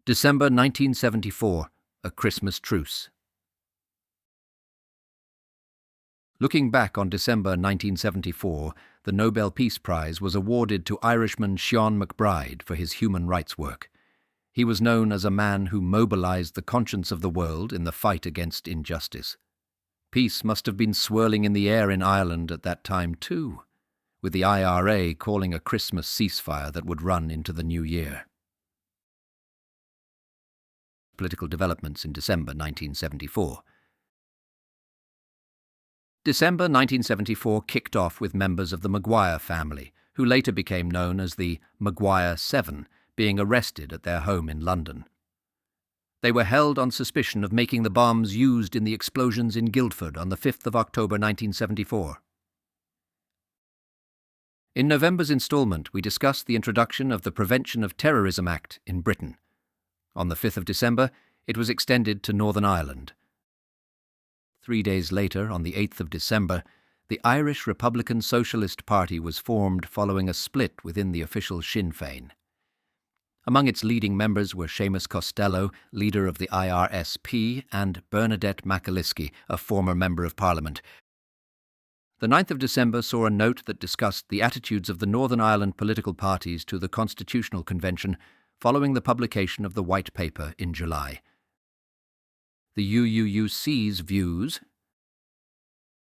December 1974, a Christmas truce. Looking back on December 1974, the Nobel Peace Prize was awarded to Irishman Sean MacBride for his human rights work. He was known as a man who mobilized the conscience of the world in the fight against injustice. Peace must have been swirling in the air in Ireland at that time too, with the IRA calling a Christmas ceasefire that would run into the new year. Political developments in December 1974. December 1974 kicked off with members of the Maguire family, who later became known as the Maguire Seven, being arrested at their home in London. They were held on suspicion of making the bombs used in the explosions in Guildford on the 5th of October 1974. In November's instalment, we discussed the introduction of the Prevention of Terrorism Act in Britain. On the 5th of December, it was extended to Northern Ireland. 3 days later, on the 8th of December, the Irish Republican Socialist Party was formed following a split within the official Sinn Féin. Among its leading members were Seamus Costello, leader of the IRSP, and Bernadette McAliskey, a former Member of Parliament. The 9th of December saw a note that discussed the attitudes of the Northern Ireland political parties to the Constitutional Convention following the publication of the White Paper in July. The UUUC's views.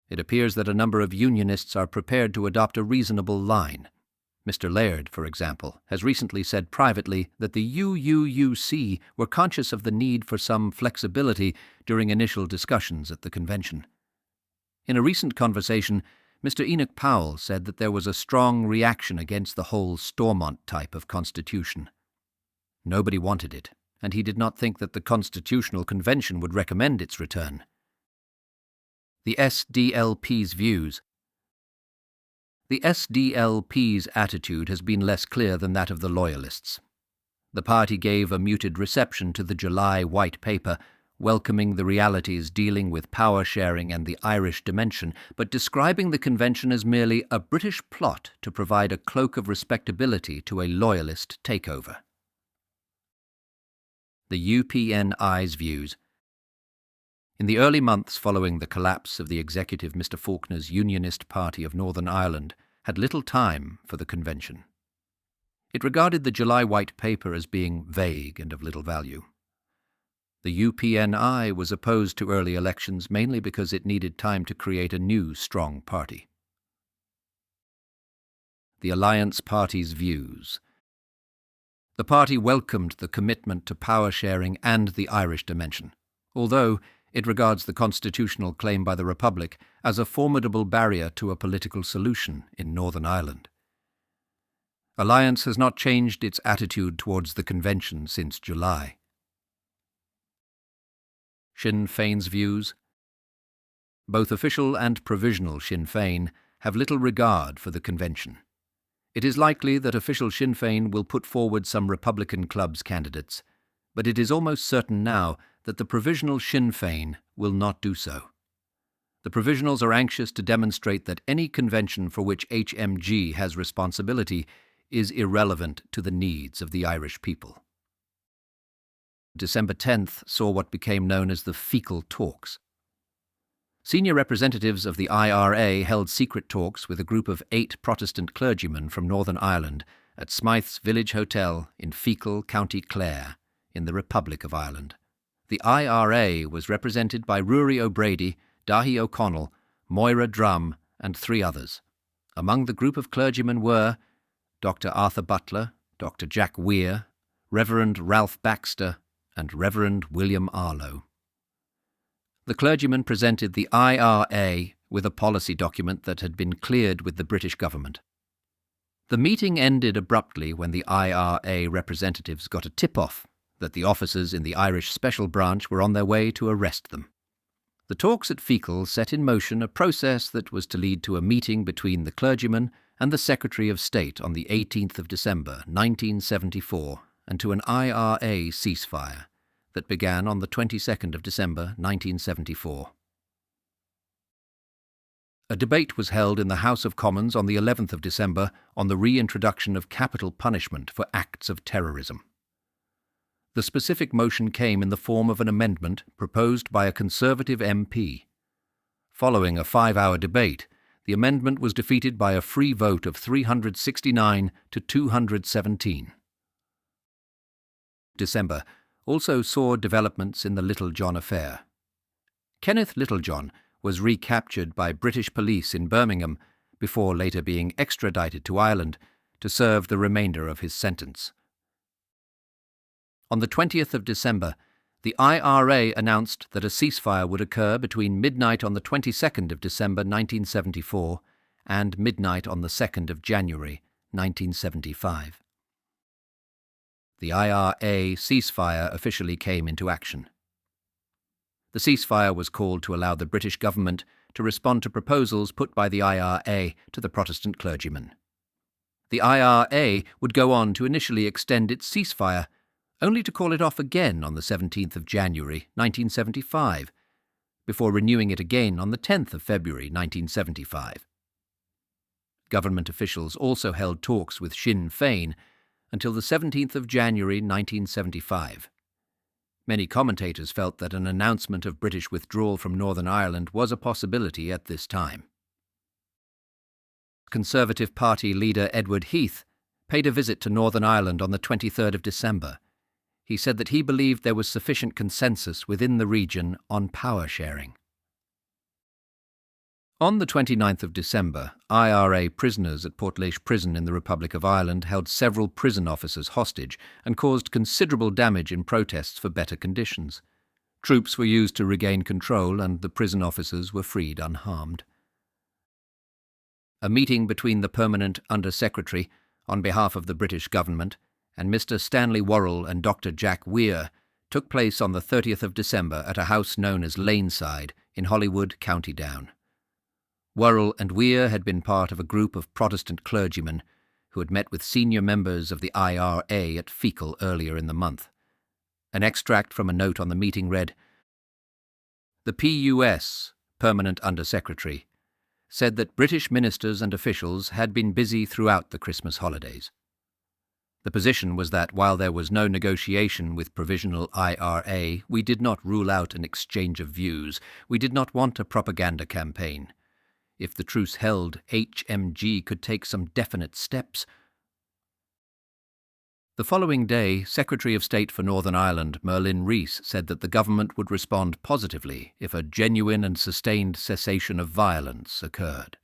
It appears that a number of unionists are prepared to adopt a reasonable line. Mr. Laird, for example, has recently said privately that the UUUC were conscious of the need for some flexibility during initial discussions at the convention. In a recent conversation, Mr. Enoch Powell said that there was a strong reaction against the whole Stormont type of constitution. Nobody wanted it, and he did not think that the Constitutional Convention would recommend its return. The SDLP's views. The SDLP's attitude has been less clear than that of the Loyalists. The party gave a muted reception to the July White Paper, welcoming the realities dealing with power sharing and the Irish dimension, but describing the convention as merely a British plot to provide a cloak of respectability to a Loyalist takeover. The UPNI's views. In the early months following the collapse of the executive, Mr. Faulkner's Unionist Party of Northern Ireland had little time for the convention. It regarded the July White Paper as being vague and of little value. The UPNI was opposed to early elections mainly because it needed time to create a new strong party. The Alliance Party's views. The party welcomed the commitment to power sharing and the Irish dimension, although it regards the constitutional claim by the Republic as a formidable barrier to a political solution in Northern Ireland. Alliance has not changed its attitude towards the convention since July. Sinn Féin's views. Both official and provisional Sinn Féin have little regard for the convention. It is likely that official Sinn Féin will put forward some Republican club's candidates, but it is almost certain now that the provisional Sinn Féin will not do so. The provisionals are anxious to demonstrate that any convention for which HMG has responsibility is irrelevant to the needs of the Irish people. December 10th saw what became known as the fecal talks. Senior representatives of the IRA held secret talks with a group of 8 Protestant clergymen from Northern Ireland at Smythe's Village Hotel in Fecal, County Clare, in the Republic of Ireland. The IRA was represented by Rory O'Brady, Dahi O'Connell, Moira Drum, and 3 others. Among the group of clergymen were Dr. Arthur Butler, Dr. Jack Weir, Reverend Ralph Baxter, and Reverend William Arlo. The clergymen presented the IRA with a policy document that had been cleared with the British government. The meeting ended abruptly when the IRA representatives got a tip-off that the officers in the Irish Special Branch were on their way to arrest them. The talks at Fecal set in motion a process that was to lead to a meeting between the clergymen and the Secretary of State on the 18th of December 1974 and to an IRA ceasefire that began on the 22nd of December 1974. A debate was held in the House of Commons on the 11th of December on the reintroduction of capital punishment for acts of terrorism. The specific motion came in the form of an amendment proposed by a Conservative MP. Following a 5-hour debate, the amendment was defeated by a free vote of 369 to 217. December also saw developments in the Littlejohn affair. Kenneth Littlejohn was recaptured by British police in Birmingham before later being extradited to Ireland to serve the remainder of his sentence. On the 20th of December, the IRA announced that a ceasefire would occur between midnight on the 22nd of December 1974 and midnight on the 2nd of January 1975. The IRA ceasefire officially came into action. The ceasefire was called to allow the British government to respond to proposals put by the IRA to the Protestant clergymen. The IRA would go on to initially extend its ceasefire, only to call it off again on the 17th of January 1975, before renewing it again on the 10th of February 1975. Government officials also held talks with Sinn Féin until the 17th of January 1975. Many commentators felt that an announcement of British withdrawal from Northern Ireland was a possibility at this time. Conservative Party leader Edward Heath paid a visit to Northern Ireland on the 23rd of December. He said that he believed there was sufficient consensus within the region on power sharing. On the 29th of December, IRA prisoners at Portlaoise Prison in the Republic of Ireland held several prison officers hostage and caused considerable damage in protests for better conditions. Troops were used to regain control and the prison officers were freed unharmed. A meeting between the Permanent Under-Secretary, on behalf of the British government, and Mr. Stanley Worrell and Dr. Jack Weir took place on the 30th of December at a house known as Laneside in Holywood, County Down. Worrell and Weir had been part of a group of Protestant clergymen who had met with senior members of the IRA at Fecal earlier in the month. An extract from a note on the meeting read, "The PUS, Permanent Under-Secretary, said that British ministers and officials had been busy throughout the Christmas holidays. The position was that while there was no negotiation with Provisional IRA, we did not rule out an exchange of views. We did not want a propaganda campaign. If the truce held, HMG could take some definite steps." The following day, Secretary of State for Northern Ireland Merlin Rees said that the government would respond positively if a genuine and sustained cessation of violence occurred.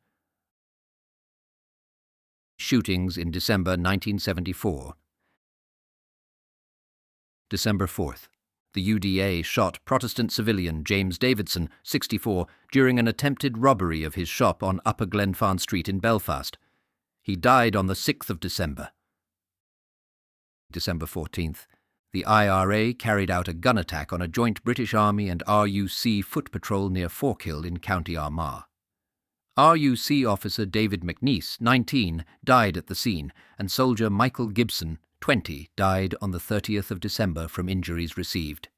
Shootings in December 1974. December 4th. The UDA shot Protestant civilian James Davidson, 64, during an attempted robbery of his shop on Upper Glenfarne Street in Belfast. He died on the 6th of December. December 14th. The IRA carried out a gun attack on a joint British Army and RUC foot patrol near Forkhill in County Armagh. RUC officer David McNeice, 19, died at the scene, and soldier Michael Gibson, 20, died on the 30th of December from injuries received.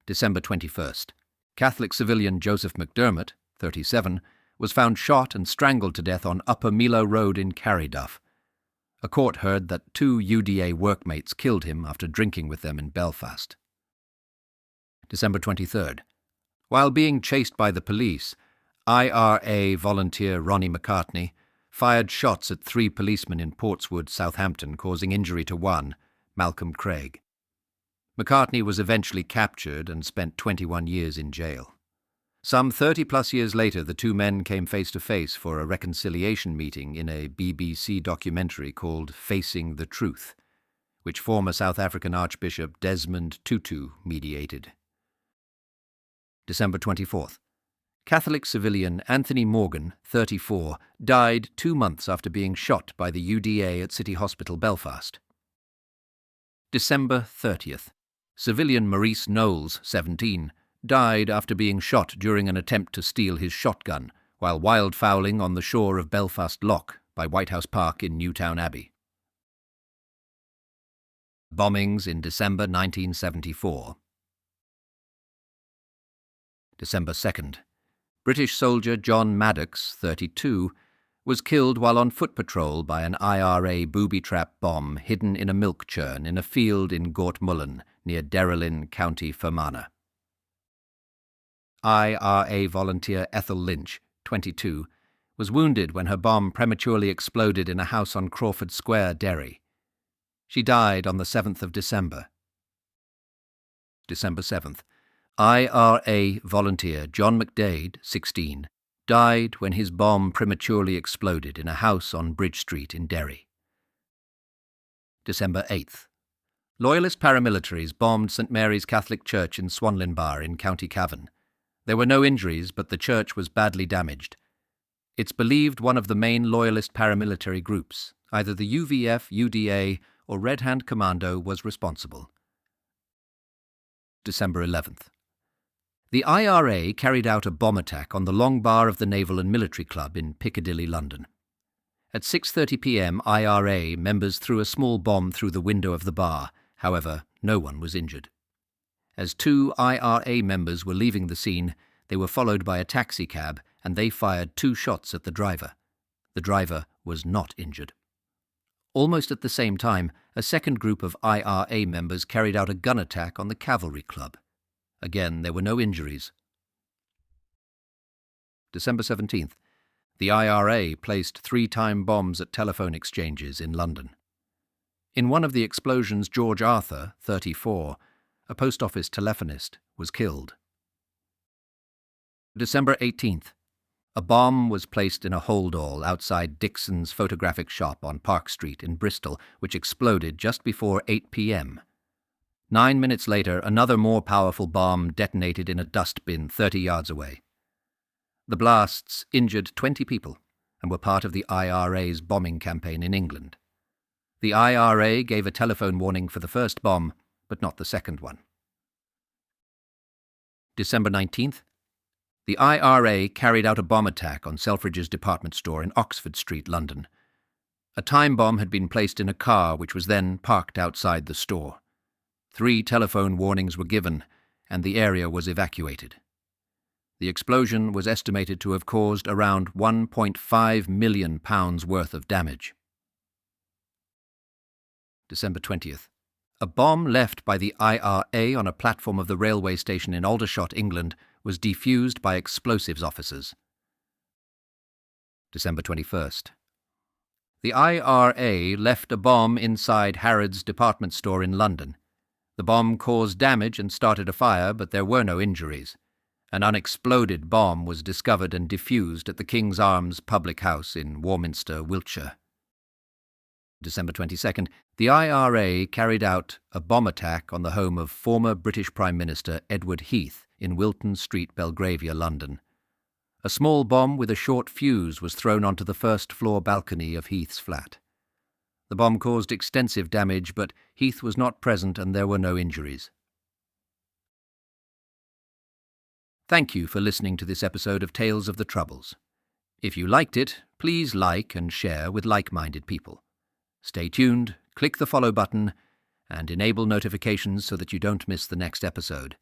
December 21st. Catholic civilian Joseph McDermott, 37, was found shot and strangled to death on Upper Milo Road in Carryduff. A court heard that 2 UDA workmates killed him after drinking with them in Belfast. December 23rd. While being chased by the police, IRA volunteer Ronnie McCartney fired shots at 3 policemen in Portswood, Southampton, causing injury to one, Malcolm Craig. McCartney was eventually captured and spent 21 years in jail. Some 30-plus years later, the 2 men came face to face for a reconciliation meeting in a BBC documentary called Facing the Truth, which former South African Archbishop Desmond Tutu mediated. December 24th. Catholic civilian Anthony Morgan, 34, died 2 months after being shot by the UDA at City Hospital, Belfast. December 30th. Civilian Maurice Knowles, 17, died after being shot during an attempt to steal his shotgun while wildfowling on the shore of Belfast Lough by Whitehouse Park in Newtown Abbey. Bombings in December 1974. December 2nd. British soldier John Maddox, 32, was killed while on foot patrol by an IRA booby-trap bomb hidden in a milk churn in a field in Gortmullen, near Derrylin, County Fermanagh. IRA volunteer Ethel Lynch, 22, was wounded when her bomb prematurely exploded in a house on Crawford Square, Derry. She died on the 7th of December. December 7th. IRA volunteer John McDade, 16, died when his bomb prematurely exploded in a house on Bridge Street in Derry. December 8th. Loyalist paramilitaries bombed St Mary's Catholic Church in Swanlinbar in County Cavan. There were no injuries, but the church was badly damaged. It's believed one of the main Loyalist paramilitary groups, either the UVF, UDA, or Red Hand Commando, was responsible. December 11th. The IRA carried out a bomb attack on the Long Bar of the Naval and Military Club in Piccadilly, London. At 6:30 p.m, IRA members threw a small bomb through the window of the bar. However, no one was injured. As 2 IRA members were leaving the scene, they were followed by a taxicab, and they fired 2 shots at the driver. The driver was not injured. Almost at the same time, a second group of IRA members carried out a gun attack on the Cavalry Club. Again, there were no injuries. December 17th. The IRA placed 3 time bombs at telephone exchanges in London. In one of the explosions, George Arthur, 34, a post office telephonist, was killed. December 18th. A bomb was placed in a hold-all outside Dixon's photographic shop on Park Street in Bristol, which exploded just before 8 p.m. 9 minutes later, another more powerful bomb detonated in a dustbin 30 yards away. The blasts injured 20 people and were part of the IRA's bombing campaign in England. The IRA gave a telephone warning for the first bomb, but not the second one. December 19th. The IRA carried out a bomb attack on Selfridge's department store in Oxford Street, London. A time bomb had been placed in a car which was then parked outside the store. 3 telephone warnings were given, and the area was evacuated. The explosion was estimated to have caused around £1.5 million worth of damage. December 20th. A bomb left by the IRA on a platform of the railway station in Aldershot, England, was defused by explosives officers. December 21st. The IRA left a bomb inside Harrods department store in London. The bomb caused damage and started a fire, but there were no injuries. An unexploded bomb was discovered and defused at the King's Arms public house in Warminster, Wiltshire. December 22nd, the IRA carried out a bomb attack on the home of former British Prime Minister Edward Heath in Wilton Street, Belgravia, London. A small bomb with a short fuse was thrown onto the first-floor balcony of Heath's flat. The bomb caused extensive damage, but Heath was not present and there were no injuries. Thank you for listening to this episode of Tales of the Troubles. If you liked it, please like and share with like-minded people. Stay tuned, click the follow button, and enable notifications so that you don't miss the next episode.